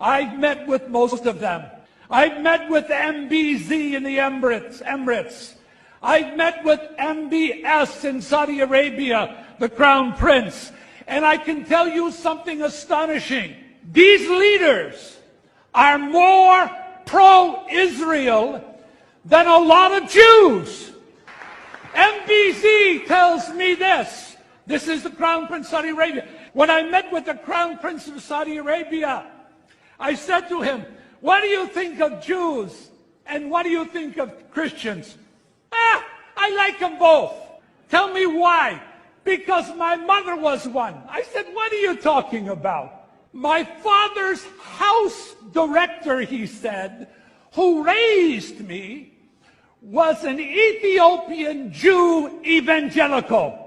I've met with most of them. I've met with MBZ in the Emirates. I've met with MBS in Saudi Arabia, the Crown Prince. And I can tell you something astonishing. These leaders are more pro-Israel than a lot of Jews. MBZ tells me this. This is the Crown Prince of Saudi Arabia. When I met with the Crown Prince of Saudi Arabia, I said to him, what do you think of Jews and what do you think of Christians? I like them both. Tell me why. Because my mother was one. I said, what are you talking about? My father's house director, he said, who raised me, was an Ethiopian Jew evangelical.